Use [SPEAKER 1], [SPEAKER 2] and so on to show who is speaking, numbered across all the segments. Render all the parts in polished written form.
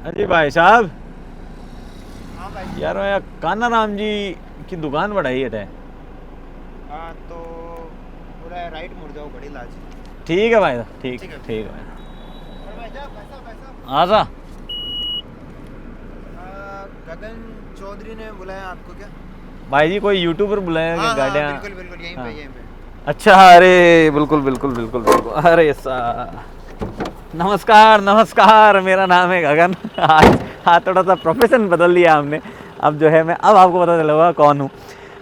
[SPEAKER 1] हाँ जी भाई साहब।
[SPEAKER 2] हाँ भाई।
[SPEAKER 1] यार मैं कान्हा राम जी की दुकान बढ़ाई है।
[SPEAKER 2] हाँ तो पूरा राइट मुड़ जाओ, बड़ी लाज।
[SPEAKER 1] ठीक है भाई साहब, ठीक
[SPEAKER 2] ठीक है
[SPEAKER 1] ठीक
[SPEAKER 2] ठीक
[SPEAKER 1] है भाई।
[SPEAKER 2] है। और भाई साहब
[SPEAKER 1] हाँ सा।
[SPEAKER 2] गगन चौधरी ने बुलाया आपको क्या?
[SPEAKER 1] भाई जी कोई यूट्यूबर बुलाया कि
[SPEAKER 2] हाँ हाँ
[SPEAKER 1] गाड़ियाँ।
[SPEAKER 2] बिल्कुल बिल्कुल, यहीं
[SPEAKER 1] हाँ।
[SPEAKER 2] पे यहीं पे।
[SPEAKER 1] अच्छा, अरे बिल्कुल बिल्कुल बिल्कुल बिल्कुल, अरे सा नमस्कार नमस्कार, मेरा नाम है गगन। आज हाँ, थोड़ा सा प्रोफेशन बदल लिया हमने। अब जो है मैं, अब आपको पता चला होगा कौन हूँ।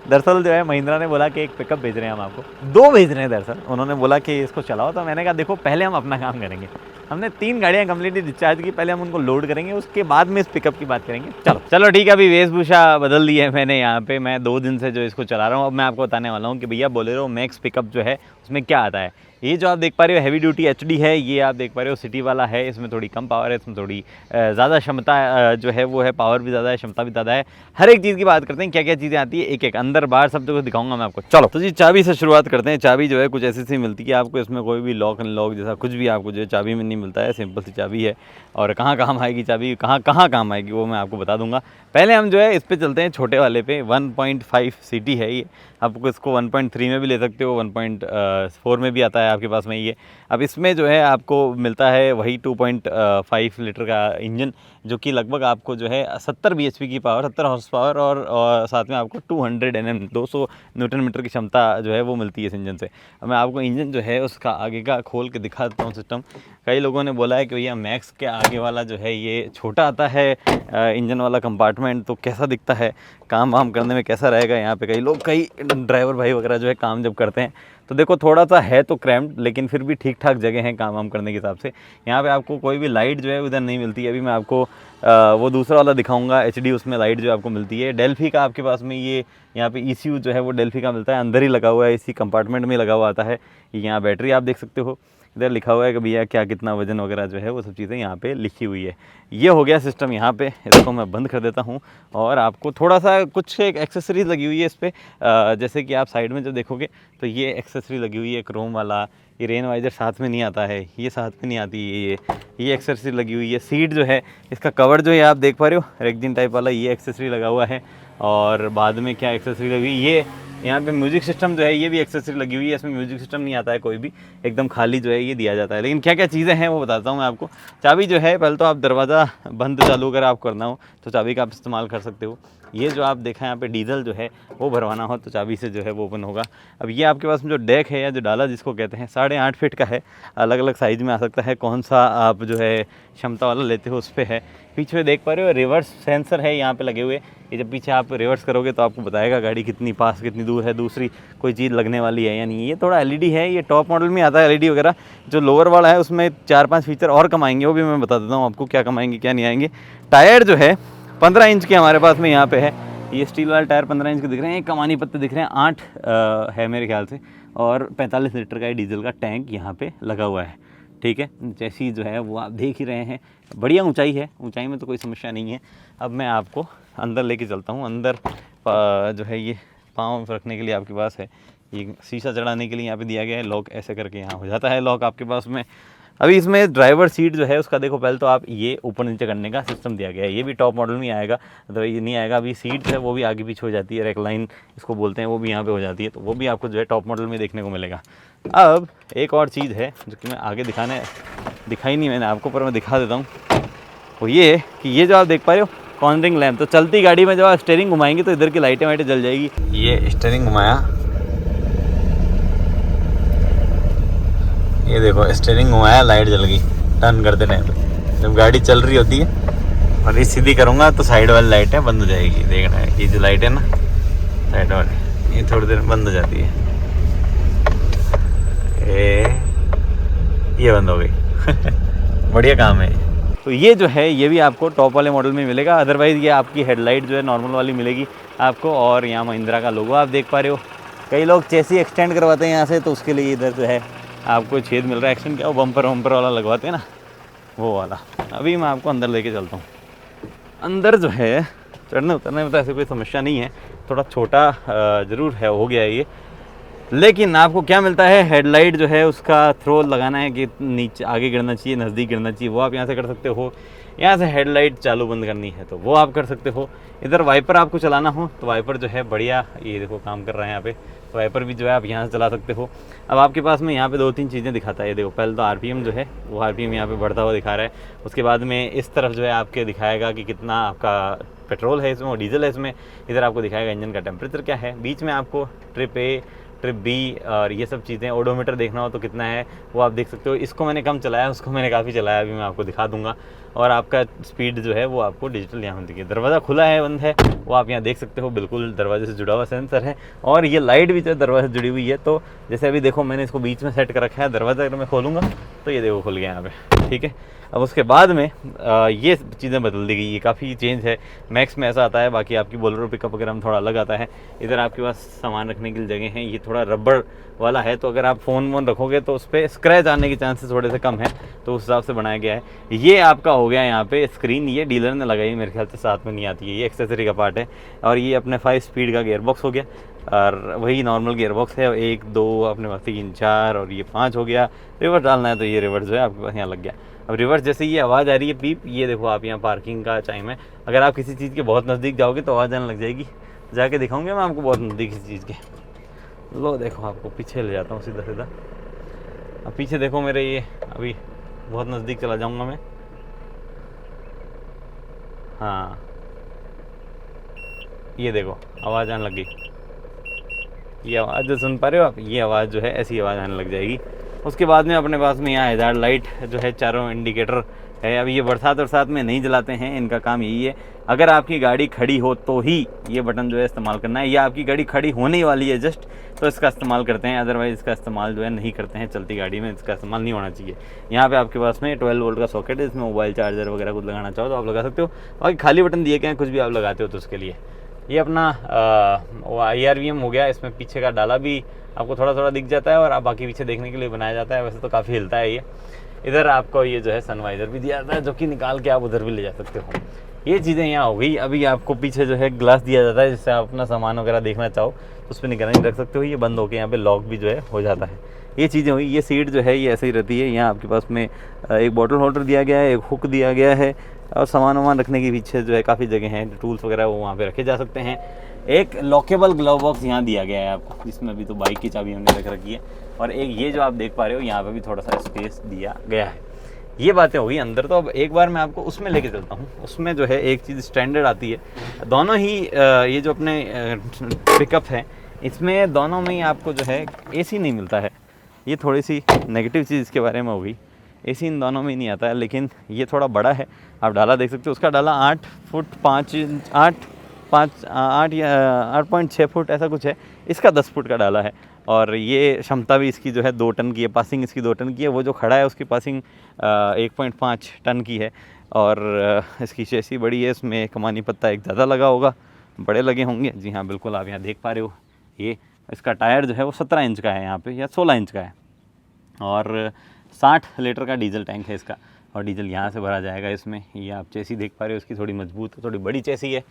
[SPEAKER 1] दरअसल जो है महिंद्रा ने बोला कि एक पिकअप भेज रहे हैं हम आपको, दो भेज रहे हैं। दरअसल उन्होंने बोला कि इसको चलाओ, तो मैंने कहा देखो पहले हम अपना काम करेंगे। हमने 3 गाड़ियाँ कम्प्लीटली डिस्चार्ज की, पहले हम उनको लोड करेंगे, उसके बाद में इस पिकअप की बात करेंगे। चलो चलो ठीक है, अभी वेशभूषा बदल दी है मैंने यहाँ पे। मैं 2 दिन से जो इसको चला रहा हूँ, अब मैं आपको बताने वाला हूँ कि भैया बोलेरो मैक्स पिकअप जो है उसमें क्या आता है। ये जो आप देख पा रहे हो हैवी ड्यूटी एचडी है, ये आप देख पा रहे हो सिटी वाला है। इसमें थोड़ी कम पावर है, इसमें थोड़ी ज़्यादा क्षमता जो है वो है, पावर भी ज़्यादा है, क्षमता भी ज़्यादा है। हर एक चीज़ की बात करते हैं, क्या क्या चीज़ें आती है एक एक, अंदर बाहर सब जगह दिखाऊंगा मैं आपको। चलो तो जी चाबी से शुरुआत करते हैं। चाबी जो है कुछ ऐसी सी मिलती है आपको, इसमें कोई भी लॉक अनलॉक जैसा कुछ भी आपको जो है चाबी में नहीं मिलता है। सिंपल सी चाबी है, और कहाँ काम आएगी चाबी, कहाँ कहाँ काम आएगी वो मैं आपको बता दूंगा। पहले हम जो है इस पे चलते हैं, छोटे वाले पे। 1.5 सीटी है ये, आपको इसको 1.3 में भी ले सकते हो, 1.4 में भी आता है आपके पास में ये। अब इसमें जो है आपको मिलता है वही 2.5 लीटर का इंजन, जो कि लगभग आपको जो है 70 bhp की पावर, 70 हॉर्स पावर, और साथ में आपको 200 Nm 200 न्यूटन मीटर की क्षमता जो है वो मिलती है इस इंजन से। अब मैं आपको इंजन जो है उसका आगे का खोल के दिखा देता हूँ सिस्टम। कई लोगों ने बोला है कि भैया मैक्स के आगे वाला जो है ये छोटा आता है इंजन वाला कंपार्टमेंट, तो कैसा दिखता है, काम वाम करने में कैसा रहेगा। यहाँ पे कई लोग, कई ड्राइवर भाई वगैरह जो है काम जब करते हैं, तो देखो थोड़ा सा है तो क्रैम्प्ड, लेकिन फिर भी ठीक ठाक जगह है काम वाम करने के हिसाब से। यहाँ पे आपको कोई भी लाइट जो है उधर नहीं मिलती है। अभी मैं आपको वो दूसरा वाला दिखाऊंगा एचडी, उसमें लाइट जो आपको मिलती है। डेल्फी का आपके पास में ये यहाँ पे ECU जो है वो डेल्फी का मिलता है, अंदर ही लगा हुआ है, इसी कंपार्टमेंट में लगा हुआ आता है। यहाँ बैटरी आप देख सकते हो, इधर लिखा हुआ है कि भैया क्या कितना वजन वगैरह जो है वो सब चीज़ें यहाँ पे लिखी हुई है। ये हो गया सिस्टम यहाँ पे, इसको मैं बंद कर देता हूँ। और आपको थोड़ा सा कुछ एक एक्सेसरीज लगी हुई है इस पर, जैसे कि आप साइड में जब देखोगे तो ये एक्सेसरी लगी हुई है क्रोम वाला। ये रेन वाइजर साथ में नहीं आता है, ये साथ में नहीं आती है, ये एक्सेसरी लगी हुई है। सीट जो है, इसका कवर जो है आप देख पा रहे हो रेक्जिन टाइप वाला, ये एक्सेसरी लगा हुआ है। और बाद में क्या एक्सेसरी लगी हुई, ये यहाँ पे म्यूजिक सिस्टम जो है ये भी एक्सेसरी लगी हुई है। इसमें म्यूजिक सिस्टम नहीं आता है कोई भी, एकदम खाली जो है ये दिया जाता है। लेकिन क्या क्या चीज़ें हैं वो बताता हूँ मैं आपको। चाबी जो है, पहले तो आप दरवाज़ा बंद चालू अगर आप करना हो तो चाबी का आप इस्तेमाल कर सकते हो। ये जो आप देखा यहाँ पे डीजल जो है वो भरवाना हो तो चाबी से जो है वो ओपन होगा। अब ये आपके पास में जो डेक है या जो डाला जिसको कहते हैं, 8.5 फीट का है, अलग अलग साइज़ में आ सकता है। कौन सा आप जो है क्षमता वाला लेते हो उस पर है। पीछे देख पा रहे हो रिवर्स सेंसर है यहाँ पे लगे हुए। ये जब पीछे आप रिवर्स करोगे तो आपको बताएगा गाड़ी कितनी पास कितनी दूर है, दूसरी कोई चीज़ लगने वाली है या नहीं। ये थोड़ा LED है, ये टॉप मॉडल में आता है LED वगैरह। जो लोअर वाला है उसमें 4-5 फीचर और कम आएंगे, वो भी मैं बता देता हूँ आपको क्या कम आएंगे क्या नहीं आएंगे। टायर जो है 15 इंच के हमारे पास में यहाँ पे है। ये स्टील वाले टायर 15 इंच के दिख रहे हैं, कमानी पत्ते दिख रहे हैं 8 है मेरे ख्याल से। और 45 लीटर का डीजल का टैंक यहाँ पे लगा हुआ है। ठीक है, चैसी जो है वो आप देख ही रहे हैं, बढ़िया ऊंचाई है, ऊंचाई में तो कोई समस्या नहीं है। अब मैं आपको अंदर लेके चलता हूँ। अंदर जो है ये पाँव रखने के लिए आपके पास है, ये शीशा चढ़ाने के लिए यहाँ पे दिया गया है। लॉक ऐसे करके यहाँ हो जाता है लॉक आपके पास में। अभी इसमें ड्राइवर सीट जो है उसका देखो, पहले तो आप ये ऊपर नीचे करने का सिस्टम दिया गया है। ये भी टॉप मॉडल में आएगा, तो ये नहीं आएगा। अभी सीट है वो भी आगे पीछे हो जाती है, रेकलाइन इसको बोलते हैं, वो भी यहाँ पे हो जाती है, तो वो भी आपको जो है टॉप मॉडल में देखने को मिलेगा। अब एक और चीज़ है जो कि मैं आगे दिखाई नहीं मैंने आपको, पर मैं दिखा देता हूँ। वो ये है कि ये जो आप देख पा रहे हो कॉर्नरिंग लैम्प, तो चलती गाड़ी में जब आप स्टीयरिंग घुमाएंगे तो इधर की लाइटें वाइटें जल जाएगी। ये स्टीयरिंग घुमाया, ये देखो स्टीयरिंग घुमाया, लाइट जल गई टर्न करते टाइम पे। जब गाड़ी चल रही होती है और ये सीधी करूँगा तो साइड वाली लाइटें बंद हो जाएगी। देखना है ये जो लाइट है ना साइड वाली, ये थोड़ी देर बंद हो जाती है, ये बंद हो गई। बढ़िया काम है। तो ये जो है ये भी आपको टॉप वाले मॉडल में मिलेगा। अदरवाइज़ ये आपकी हेडलाइट जो है नॉर्मल वाली मिलेगी आपको। और यहाँ महिंद्रा का लोगो आप देख पा रहे हो। कई लोग चेसी एक्सटेंड करवाते हैं यहाँ से, तो उसके लिए इधर जो है आपको छेद मिल रहा है। एक्सटेंड क्या, वो बम्पर वाला लगवाते हैं ना, वो वाला। अभी मैं आपको अंदर लेके चलता हूँ। अंदर जो है चढ़ने उतरने में तो ऐसे कोई समस्या नहीं है, थोड़ा छोटा ज़रूर है हो गया है ये। लेकिन आपको क्या मिलता है, हेडलाइट जो है उसका थ्रो लगाना है कि नीचे आगे गिरना चाहिए नज़दीक गिरना चाहिए, वो आप यहाँ से कर सकते हो। यहाँ से हेडलाइट चालू बंद करनी है तो वो आप कर सकते हो। इधर वाइपर आपको चलाना हो तो वाइपर जो है बढ़िया, ये देखो काम कर रहा है यहाँ पे, तो वाइपर भी जो है आप यहाँ से चला सकते हो। अब आपके पास में यहाँ पे 2-3 चीज़ें दिखाता है, ये देखो पहले तो आरपीएम जो है वो आरपीएम यहाँ पे बढ़ता हुआ दिखा रहा है। उसके बाद में इस तरफ जो है आपके दिखाएगा कि कितना आपका पेट्रोल है इसमें और डीजल है इसमें। इधर आपको दिखाएगा इंजन का टेम्परेचर क्या है। बीच में आपको ट्रिप ए, ट्रिप बी और ये सब चीज़ें, ओडोमीटर देखना हो तो कितना है वो आप देख सकते हो। इसको मैंने कम चलाया, उसको मैंने काफ़ी चलाया, अभी मैं आपको दिखा दूंगा। और आपका स्पीड जो है वो आपको डिजिटल यहाँ दिखे। दरवाज़ा खुला है बंद है वो आप यहाँ देख सकते हो, बिल्कुल दरवाजे से जुड़ा हुआ सेंसर है। और ये लाइट भी जो है दरवाजे से जुड़ी हुई है, तो जैसे अभी देखो मैंने इसको बीच में सेट कर रखा है, दरवाज़ा अगर मैं खोलूँगा तो ये देखो खुल गया यहाँ पे, ठीक है। अब उसके बाद में ये चीज़ें बदल दी गई, ये काफ़ी चेंज है। मैक्स में ऐसा आता है, बाकी आपकी बोलेरो पिकअप वगैरह में थोड़ा अलग आता है। इधर आपके पास सामान रखने की जगह है, ये थोड़ा रबड़ वाला है, तो अगर आप फ़ोन वोन रखोगे तो उस पर स्क्रैच आने के चांसेस थोड़े से कम है, तो उस हिसाब से बनाया गया है। ये आपका हो गया यहाँ पे स्क्रीन, ये डीलर ने लगाई, मेरे ख्याल से साथ में नहीं आती है, ये एक्सेसरी का पार्ट है। और ये अपने 5 स्पीड का गियर बॉक्स हो गया, और वही नॉर्मल गियर बॉक्स है, 1 2 अपने पास 3 4 और ये 5 हो गया। रिवर्स डालना है तो ये रिवर्स जो है आपके पास यहाँ लग गया। अब रिवर्स जैसे ये आवाज़ आ रही है पीप, ये देखो आप यहाँ पार्किंग का टाइम है। अगर आप किसी चीज़ के बहुत नज़दीक जाओगे तो आवाज़ आने लग जाएगी, जाके दिखाऊंगे मैं आपको बहुत नज़दीक किसी चीज़ के। लो देखो आपको पीछे ले जाता हूँ सीधा सीधा। अब पीछे देखो मेरे, ये अभी बहुत नज़दीक चला जाऊँगा मैं। हाँ ये देखो आवाज़ आने लग गई, ये आवाज़ जो सुन पा रहे हो आप, ये आवाज़ जो है ऐसी आवाज़ आने लग जाएगी। उसके बाद में अपने पास में यहाँ हैजार्ड लाइट जो है, चारों इंडिकेटर है। अब ये बरसात में नहीं जलाते हैं, इनका काम यही है। अगर आपकी गाड़ी खड़ी हो तो ही ये बटन जो है इस्तेमाल करना है, या आपकी गाड़ी खड़ी होने वाली है जस्ट तो इसका इस्तेमाल करते हैं, अदरवाइज़ इसका इस्तेमाल जो है नहीं करते हैं। चलती गाड़ी में इसका इस्तेमाल नहीं होना चाहिए। यहाँ पे आपके पास में 12 वोल्ट का सॉकेट है, इसमें मोबाइल चार्जर वगैरह कुछ लगाना चाहो तो आप लगा सकते हो। बाकी खाली बटन दिए गए हैं, कुछ भी आप लगाते हो तो उसके लिए। ये अपना IRVM हो गया, इसमें पीछे का डाला भी आपको थोड़ा थोड़ा दिख जाता है, और आप बाकी पीछे देखने के लिए बनाया जाता है। वैसे तो काफ़ी हिलता है ये। इधर आपको ये जो है सनवाइज़र भी दिया जाता है, जो कि निकाल के आप उधर भी ले जा सकते हो। ये चीज़ें यहाँ हो गई। अभी आपको पीछे जो है ग्लास दिया जाता है, जिससे आप अपना सामान वगैरह देखना चाहो तो उस पर निगरानी रख सकते हो। ये बंद होकर यहाँ पे लॉक भी जो है हो जाता है। ये चीज़ें हुई। ये सीट जो है ये ऐसे ही रहती है। यहाँ आपके पास में एक बॉटल होल्डर दिया गया है, एक हुक दिया गया है, और सामान वामान रखने के पीछे जो है काफ़ी जगह है, टूल्स वगैरह वो वहाँ पे रखे जा सकते हैं। एक लॉकेबल ग्लव बॉक्स यहाँ दिया गया है आपको, जिसमें अभी तो बाइक की चाबी हमने रख रखी है। और एक ये जो आप देख पा रहे हो यहाँ पे भी थोड़ा सा स्पेस दिया गया है। ये बातें हुई अंदर। तो अब एक बार मैं आपको उसमें लेके चलता हूँ। उसमें जो है एक चीज़ स्टैंडर्ड आती है, दोनों ही ये जो अपने पिकअप है, इसमें दोनों में ही आपको जो है AC नहीं मिलता है। ये थोड़ी सी नेगेटिव चीज़ इसके बारे में होगी। AC इन दोनों में ही नहीं आता है, लेकिन ये थोड़ा बड़ा है। आप डाला देख सकते हो, उसका डाला 8 फुट 5 इंच 8 या 8.6 फुट ऐसा कुछ है। इसका 10 फुट का डाला है। और ये क्षमता भी इसकी जो है 2 टन की है, पासिंग इसकी 2 टन की है। वो जो खड़ा है उसकी पासिंग 1.5 टन की है। और इसकी चेसी बड़ी है, इसमें कमानी पत्ता एक ज़्यादा लगा होगा, बड़े लगे होंगे। जी हाँ बिल्कुल, आप यहाँ देख पा रहे हो। ये इसका टायर जो है वो 17 इंच का है यहाँ पे, या 16 इंच का है। और 60 लीटर का डीजल टैंक है इसका, और डीजल यहाँ से भरा जाएगा इसमें। ये आप चेसी देख पा रहे हो, इसकी थोड़ी मजबूत, थोड़ी बड़ी चेसी है।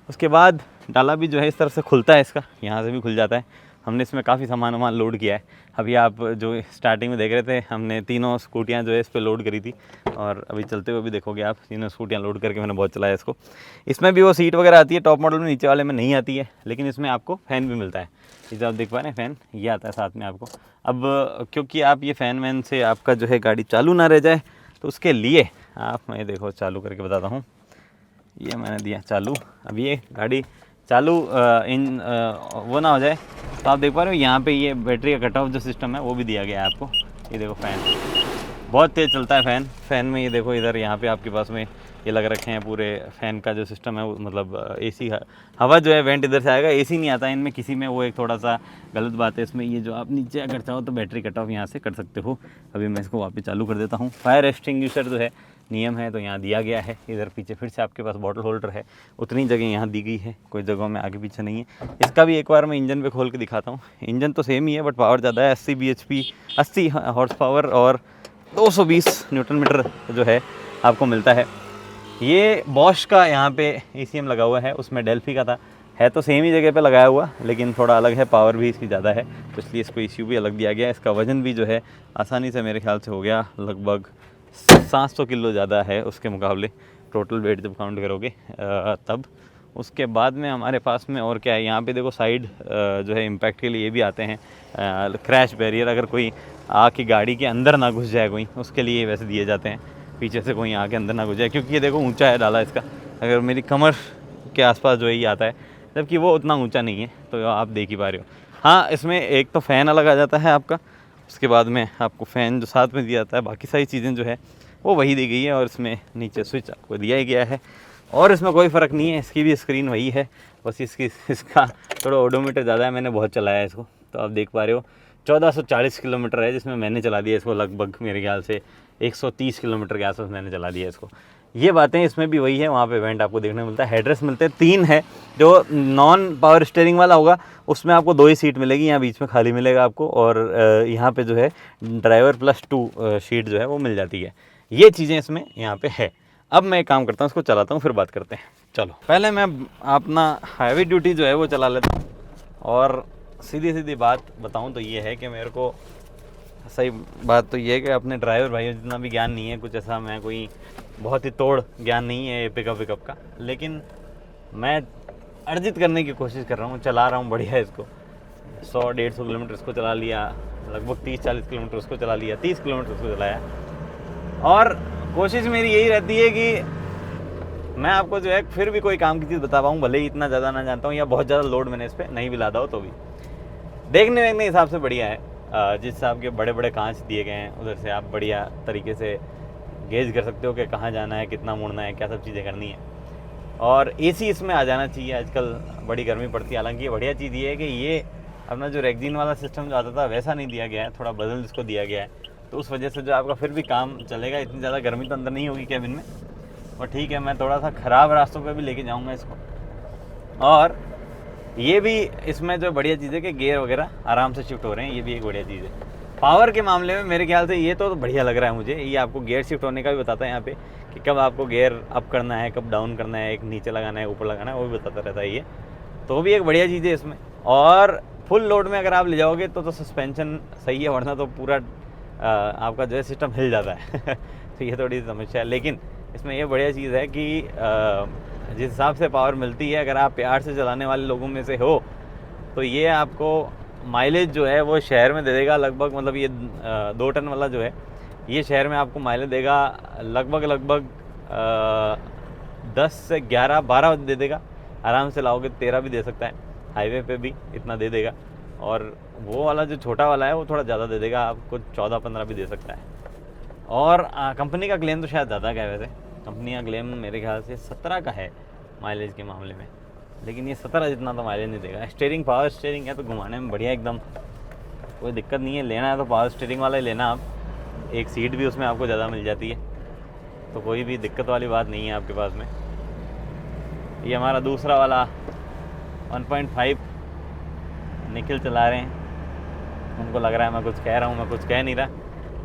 [SPEAKER 1] उसके बाद डाला भी जो है इस तरफ से खुलता है, इसका यहाँ से भी खुल जाता है। हमने इसमें काफ़ी सामान वामान लोड किया है। अभी आप जो स्टार्टिंग में देख रहे थे, हमने तीनों स्कूटियाँ जो है इस पर लोड करी थी, और अभी चलते हुए भी देखोगे आप, तीनों स्कूटियाँ लोड करके मैंने बहुत चलाया इसको। इसमें भी वो सीट वगैरह आती है, टॉप मॉडल में, नीचे वाले में नहीं आती है, लेकिन इसमें आपको फ़ैन भी मिलता है। इसे आप देख पा रहे हैं, फ़ैन ये आता है साथ में आपको। अब क्योंकि आप ये फ़ैन वैन से आपका जो है गाड़ी चालू ना रह जाए, तो उसके लिए आप, मैं देखो चालू करके बताता हूँ। ये मैंने दिया चालू। अब ये गाड़ी चालू वो ना हो जाए, तो आप देख पा रहे हो यहाँ पे ये बैटरी का कट ऑफ जो सिस्टम है वो भी दिया गया है आपको। ये देखो फ़ैन बहुत तेज़ चलता है फ़ैन में। ये देखो इधर यहाँ पे आपके पास में ये लग रखे हैं पूरे फ़ैन का जो सिस्टम है वो, मतलब AC हवा जो है वेंट इधर से आएगा, AC नहीं आता इनमें किसी में। वो एक थोड़ा सा गलत बात है इसमें। ये जो आप नीचे अगर चाहो तो बैटरी कट ऑफ यहाँ से कर सकते हो। अभी मैं इसको वापस चालू कर देता हूँ। फायर एक्सटिंग्विशर जो है नियम है तो यहाँ दिया गया है। इधर पीछे फिर से आपके पास बॉटल होल्डर है, उतनी जगह यहाँ दी गई है, कोई जगहों में आगे पीछे नहीं है। इसका भी एक बार मैं इंजन पे खोल के दिखाता हूँ। इंजन तो सेम ही है, बट पावर ज़्यादा है, 80 bhp 80 हॉर्स पावर और 220 न्यूटन मीटर जो है आपको मिलता है। ये बॉश का यहाँ पे ECM लगा हुआ है, उसमें डेल्फी का था, है तो सेम ही जगह पे लगाया हुआ, लेकिन थोड़ा अलग है, पावर भी इसकी ज़्यादा है, तो इसलिए इसको ECU भी अलग दिया गया। इसका वज़न भी जो है आसानी से मेरे ख्याल से हो गया लगभग 700 किलो ज़्यादा है उसके मुकाबले, टोटल वेट जब काउंट करोगे तब। उसके बाद में हमारे पास में और क्या है, यहाँ पे देखो साइड जो है इम्पैक्ट के लिए ये भी आते हैं, क्रैश बैरियर, अगर कोई आके गाड़ी के अंदर ना घुस जाए कोई, उसके लिए वैसे दिए जाते हैं, पीछे से कोई आके अंदर ना घुस जाए, क्योंकि ये देखो ऊंचा है डाला इसका, अगर मेरी कमर के आसपास जो है ये आता है, जबकि वो उतना ऊंचा नहीं है, तो आप देख ही पा रहे हो। हाँ, इसमें एक तो फ़ैन अलग आ जाता है आपका, उसके बाद में आपको फ़ैन जो साथ में दिया जाता है, बाकी सारी चीज़ें जो है वो वही दी गई है, और इसमें नीचे स्विच आपको दिया ही गया है, और इसमें कोई फ़र्क नहीं है, इसकी भी स्क्रीन वही है, बस इसका थोड़ा ओडोमीटर ज़्यादा है, मैंने बहुत चलाया है इसको, तो आप देख पा रहे हो 1440 किलोमीटर है, जिसमें मैंने चला दिया इसको लगभग मेरे ख्याल से 130 किलोमीटर के आसपास मैंने चला दिया इसको। ये बातें इसमें भी वही है, वहाँ पे इवेंट आपको देखने को मिलता है, हेडरेस्ट मिलते हैं 3 है, जो नॉन पावर स्टीयरिंग वाला होगा उसमें आपको 2 ही सीट मिलेगी, यहाँ बीच में खाली मिलेगा आपको, और यहाँ पे जो है ड्राइवर +2 सीट जो है वो मिल जाती है। ये चीज़ें इसमें यहाँ पे है। अब मैं एक काम करता हूँ, इसको चलाता हूँ, फिर बात करते हैं। चलो, पहले मैं अपना हैवी ड्यूटी जो है वो चला लेता हूँ, और सीधी सीधी बात बताऊँ तो ये है कि मेरे को सही बात तो ये है कि अपने ड्राइवर भाइयों जितना भी ज्ञान नहीं है, कुछ ऐसा मैं कोई बहुत ही तोड़ ज्ञान नहीं है पिकअप का, लेकिन मैं अर्जित करने की कोशिश कर रहा हूँ, चला रहा हूँ बढ़िया इसको। 100-150 किलोमीटर इसको चला लिया, लगभग 30-40 किलोमीटर उसको चला लिया, 30 किलोमीटर उसको चलाया, और कोशिश मेरी यही रहती है कि मैं आपको जो है फिर भी कोई काम की चीज़ बता पाऊँ, भले ही इतना ज़्यादा ना जानता हूँ या बहुत ज़्यादा लोड मैंने इस पर नहीं भी लादा हो, तो भी देखने के हिसाब से बढ़िया है। जिस हिसाब के बड़े बड़े कांच दिए गए हैं, उधर से आप बढ़िया तरीके से गेज कर सकते हो कि कहाँ जाना है, कितना मुड़ना है, क्या सब चीज़ें करनी है। और एसी इसमें आ जाना चाहिए, आजकल बड़ी गर्मी पड़ती है। हालांकि बढ़िया चीज़ ये है कि ये अपना जो रेक्जीन वाला सिस्टम जो आता था वैसा नहीं दिया गया है, थोड़ा बदल इसको दिया गया है, तो उस वजह से जो आपका फिर भी काम चलेगा, इतनी ज़्यादा गर्मी तो अंदर नहीं होगी कैबिन में। और ठीक है, मैं थोड़ा सा ख़राब रास्तों पर भी लेके जाऊँगा इसको। और ये भी इसमें जो बढ़िया चीज़ है कि गियर वगैरह आराम से शिफ्ट हो रहे हैं, ये भी एक बढ़िया चीज़ है। पावर के मामले में मेरे ख्याल से ये तो बढ़िया लग रहा है मुझे। ये आपको गियर शिफ्ट होने का भी बताता है यहाँ पे, कि कब आपको गियर अप करना है, कब डाउन करना है, एक नीचे लगाना है, ऊपर लगाना है, वो भी बताता रहता है ये, तो भी एक बढ़िया चीज़ है इसमें। और फुल लोड में अगर आप ले जाओगे तो सस्पेंशन सही है, वरना तो पूरा आपका जो है सिस्टम हिल जाता है तो ये थोड़ी समस्या है। लेकिन इसमें ये बढ़िया चीज़ है कि जिस हिसाब से पावर मिलती है, अगर आप प्यार से चलाने वाले लोगों में से हो, तो ये आपको माइलेज जो है वो शहर में दे देगा लगभग, मतलब ये 2 टन वाला जो है ये शहर में आपको माइलेज देगा लगभग 10 से 11-12 दे देगा। आराम से लाओगे 13 भी दे सकता है, हाईवे पे भी इतना दे देगा। और वो वाला जो छोटा वाला है वो थोड़ा ज़्यादा दे देगा, आपको 14-15 भी दे सकता है। और कंपनी का क्लेम तो शायद ज़्यादा का है, वैसे कंपनी का क्लेम मेरे ख्याल से 17 का है माइलेज के मामले में, लेकिन ये 17 जितना तो माइलेज नहीं देगा। स्टीयरिंग पावर स्टीयरिंग है तो घुमाने में बढ़िया एकदम, कोई दिक्कत नहीं है। लेना है तो पावर स्टीयरिंग वाला ही लेना आप, एक सीट भी उसमें आपको ज़्यादा मिल जाती है, तो कोई भी दिक्कत वाली बात नहीं है आपके पास में। ये हमारा दूसरा वाला 1.5 निखिल चला रहे हैं, उनको लग रहा है मैं कुछ कह रहा हूँ, मैं कुछ कह नहीं रहा।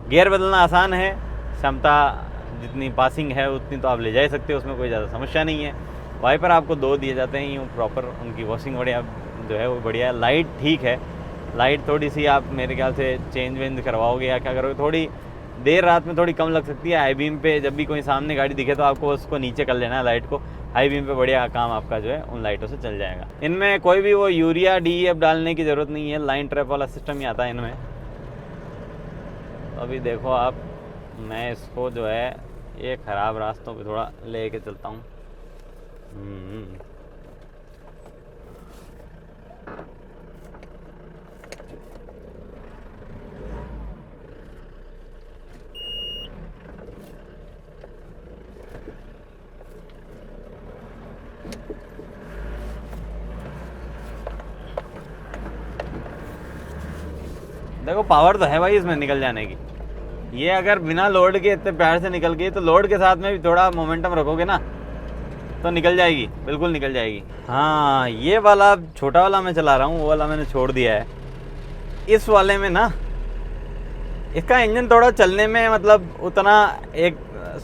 [SPEAKER 1] गियर बदलना आसान है, क्षमता जितनी पासिंग है उतनी तो आप ले जा ही सकते हो, उसमें कोई ज़्यादा समस्या नहीं है। वाइपर आपको 2 दिए जाते हैं यूँ प्रॉपर, उनकी वॉशिंग बढ़िया जो है वो बढ़िया। लाइट ठीक है, लाइट थोड़ी सी आप मेरे ख्याल से चेंज वेंज करवाओगे या क्या करोगे, थोड़ी देर रात में थोड़ी कम लग सकती है। हाई बीम पे जब भी कोई सामने गाड़ी दिखे तो आपको उसको नीचे कर लेना है लाइट को, हाई बीम पे बढ़िया काम आपका जो है उन लाइटों से चल जाएगा। इनमें कोई भी वो यूरिया DEF डालने की ज़रूरत नहीं है, लाइन ट्रैप वाला सिस्टम ही आता है इनमें। अभी देखो आप, मैं इसको जो है ये ख़राब रास्तों पे थोड़ा ले के चलता हूँ। देखो पावर तो है भाई इसमें निकल जाने की, ये अगर बिना लोड के इतने प्यार से निकल गई तो लोड के साथ में भी थोड़ा मोमेंटम रखोगे ना तो निकल जाएगी, बिल्कुल निकल जाएगी। हाँ, ये वाला छोटा वाला मैं चला रहा हूँ, वो वाला मैंने छोड़ दिया है। इस वाले में ना इसका इंजन थोड़ा चलने में मतलब उतना एक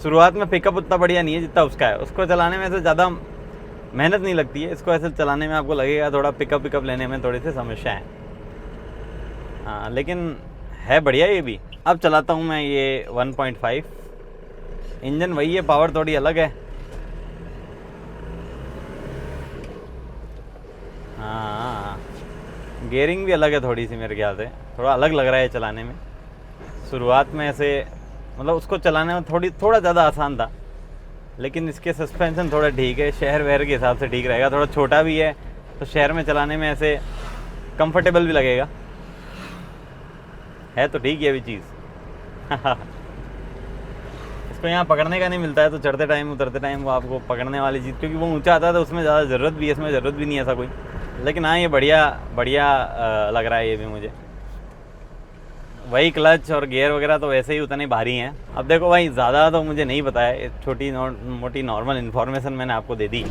[SPEAKER 1] शुरुआत में पिकअप उतना बढ़िया नहीं है जितना उसका है। उसको चलाने में से ज़्यादा मेहनत नहीं लगती है, इसको ऐसे चलाने में आपको लगेगा थोड़ा पिकअप लेने में थोड़ी सी समस्या है। हाँ, लेकिन है बढ़िया ये भी। अब चलाता हूँ मैं ये 1.5 इंजन वही है, पावर थोड़ी अलग है। हाँ, गियरिंग भी अलग है थोड़ी सी मेरे ख्याल से, थोड़ा अलग लग रहा है चलाने में। शुरुआत में ऐसे मतलब उसको चलाने में थोड़ा ज़्यादा आसान था, लेकिन इसके सस्पेंशन थोड़ा ठीक है, शहर वहर के हिसाब से ठीक रहेगा। थोड़ा छोटा भी है तो शहर में चलाने में ऐसे कंफर्टेबल भी लगेगा। है तो ठीक है अभी चीज़। इसको यहाँ पकड़ने का नहीं मिलता है, तो चढ़ते टाइम उतरते टाइम वो आपको पकड़ने वाली चीज़, क्योंकि वो ऊंचा आता है तो उसमें ज़्यादा ज़रूरत भी है, इसमें ज़रूरत भी नहीं है ऐसा कोई। लेकिन हाँ, ये बढ़िया बढ़िया लग रहा है ये भी मुझे। वही क्लच और गियर वगैरह तो वैसे ही उतने भारी हैं। अब देखो भाई, ज़्यादा तो मुझे नहीं पता है, छोटी मोटी नॉर्मल इन्फॉर्मेशन मैंने आपको दे दी।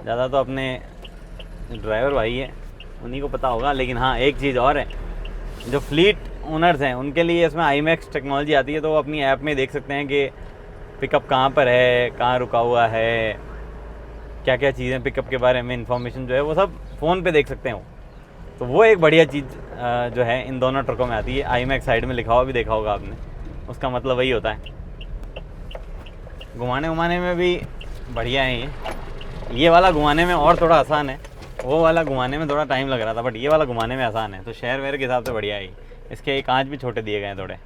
[SPEAKER 1] ज़्यादा तो अपने ड्राइवर भाई है, उन्हीं को पता होगा। लेकिन हाँ, एक चीज़ और है, जो फ्लीट ओनर्स हैं उनके लिए इसमें IMAX टेक्नोलॉजी आती है, तो वो अपनी ऐप में देख सकते हैं कि पिकअप कहाँ पर है, कहाँ रुका हुआ है, क्या क्या चीज़ें पिकअप के बारे में इंफॉर्मेशन जो है वो सब फ़ोन पे देख सकते हैं वो। तो वो एक बढ़िया चीज़ जो है इन दोनों ट्रकों में आती है। IMAX साइड में लिखा हुआ भी देखा होगा आपने, उसका मतलब वही होता है। घुमाने में भी बढ़िया है ये वाला घुमाने में और थोड़ा आसान है, वो वाला घुमाने में थोड़ा टाइम लग रहा था, बट ये वाला घुमाने में आसान है। तो शहर वहर के हिसाब से बढ़िया है। इसके कांच भी छोटे दिए गए हैं थोड़े।